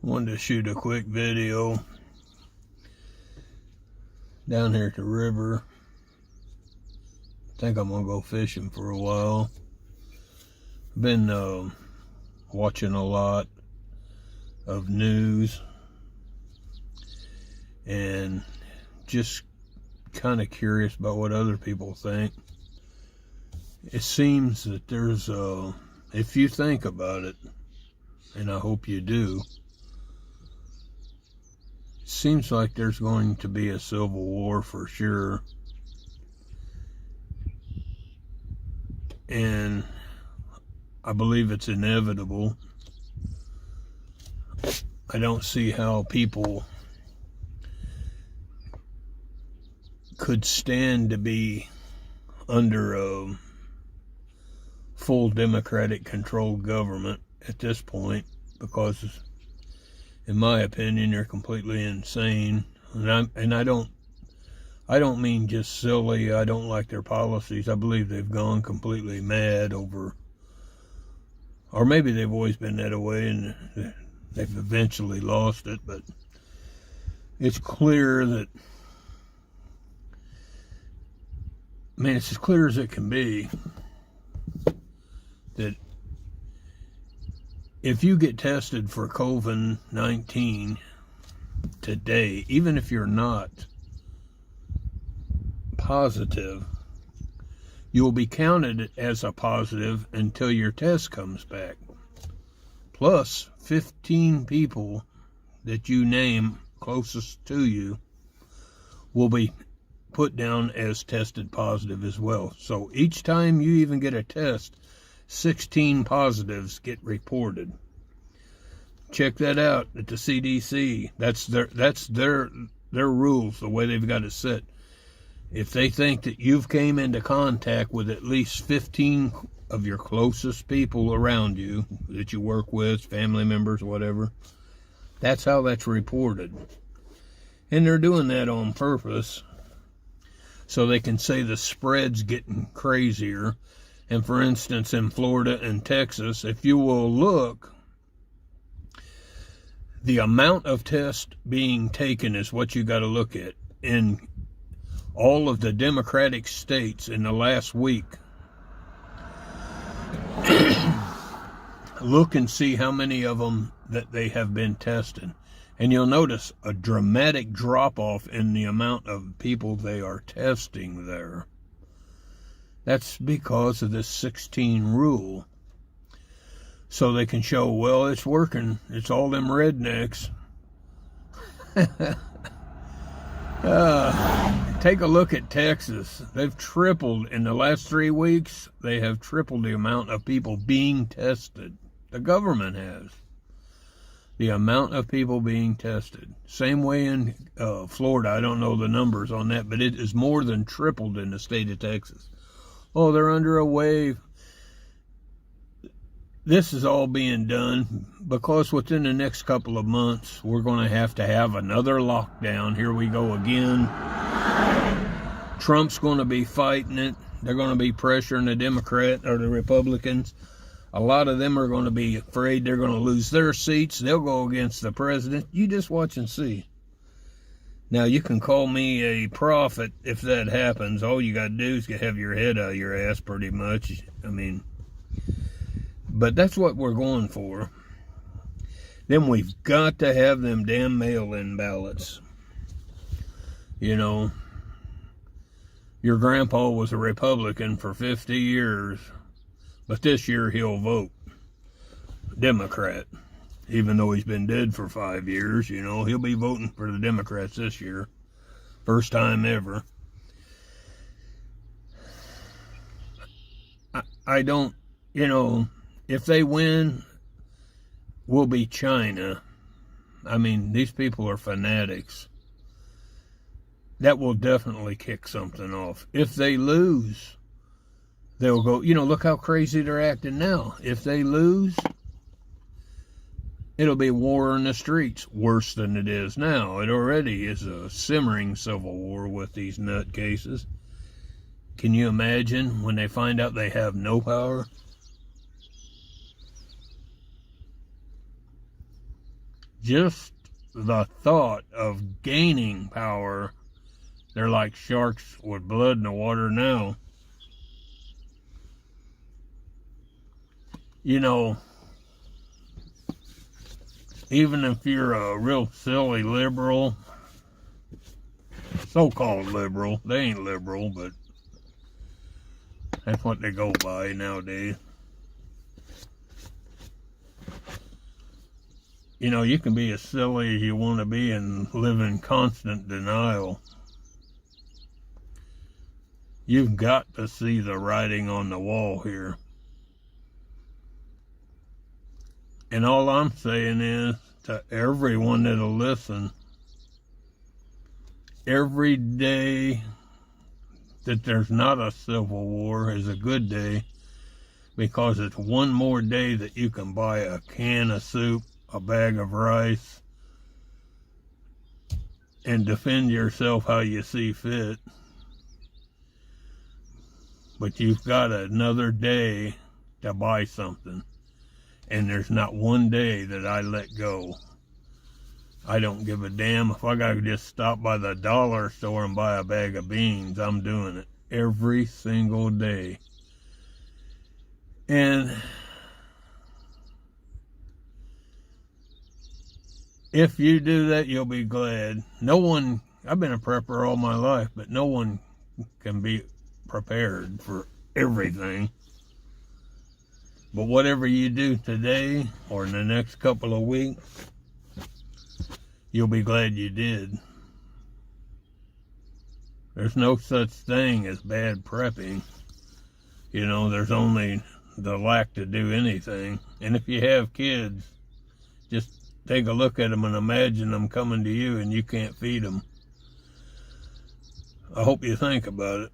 Wanted to shoot a quick video down here at the river. I think I'm gonna go fishing for a while. I've been watching a lot of news and just kind of curious about what other people think. It seems that there's if you think about it, and I hope you do, it seems like there's going to be a civil war for sure. And I believe it's inevitable. I don't see how people could stand to be under a full Democratic controlled government at this point, because in my opinion they're completely insane. And I don't mean just silly. I don't like their policies. I believe they've gone completely mad over, or maybe they've always been that way and they've eventually lost it. But it's clear that, it's as clear as it can be that if you get tested for COVID-19 today, even if you're not positive, you'll be counted as a positive until your test comes back. Plus 15 people that you name closest to you will be put down as tested positive as well. So each time you even get a test, 16 positives get reported. Check that out at the CDC. That's their rules, the way they've got it set. If they think that you've came into contact with at least 15 of your closest people around you that you work with, family members, whatever, that's how that's reported. And they're doing that on purpose so they can say the spread's getting crazier. And for instance, in Florida and Texas, if you will look, the amount of tests being taken is what you got to look at. In all of the Democratic states in the last week, look and see how many of them that they have been tested. And you'll notice a dramatic drop-off in the amount of people they are testing there. That's because of this 16 rule. So they can show, well, it's working. It's all them rednecks. Take a look at Texas. They've tripled in the last 3 weeks. They have tripled the amount of people being tested. The government has. The amount of people being tested. Same way in Florida. I don't know the numbers on that, but it is more than tripled in the state of Texas. Oh, they're under a wave. This is all being done because within the next couple of months, we're going to have another lockdown. Here we go again. Trump's going to be fighting it. They're going to be pressuring the Democrat or the Republicans. A lot of them are going to be afraid they're going to lose their seats. They'll go against the president. You just watch and see. Now, you can call me a prophet if that happens. All you got to do is have your head out of your ass pretty much. But that's what we're going for. Then we've got to have them damn mail-in ballots. Your grandpa was a Republican for 50 years, but this year he'll vote Democrat. Even though he's been dead for 5 years, he'll be voting for the Democrats this year. First time ever. I don't, if they win, we'll be China. These people are fanatics. That will definitely kick something off. If they lose, they'll go, look how crazy they're acting now. If they lose, it'll be war in the streets, worse than it is now. It already is a simmering civil war with these nutcases. Can you imagine when they find out they have no power? just the thought of gaining power, they're like sharks with blood in the water now. You know, even if you're a real silly liberal, so-called liberal, they ain't liberal, but that's what they go by nowadays. You know, you can be as silly as you want to be and live in constant denial. You've got to see the writing on the wall here. And all I'm saying is, to everyone that'll listen, every day that there's not a civil war is a good day, because it's one more day that you can buy a can of soup, a bag of rice, and defend yourself how you see fit. But you've got another day to buy something. And there's not one day that I let go. I don't give a damn. If I gotta just stop by the dollar store and buy a bag of beans, I'm doing it every single day. And if you do that, you'll be glad. No one, I've been a prepper all my life, but no one can be prepared for everything. But whatever you do today or in the next couple of weeks, you'll be glad you did. There's no such thing as bad prepping. You know, there's only the lack to do anything. And if you have kids, just take a look at them and imagine them coming to you and you can't feed them. I hope you think about it.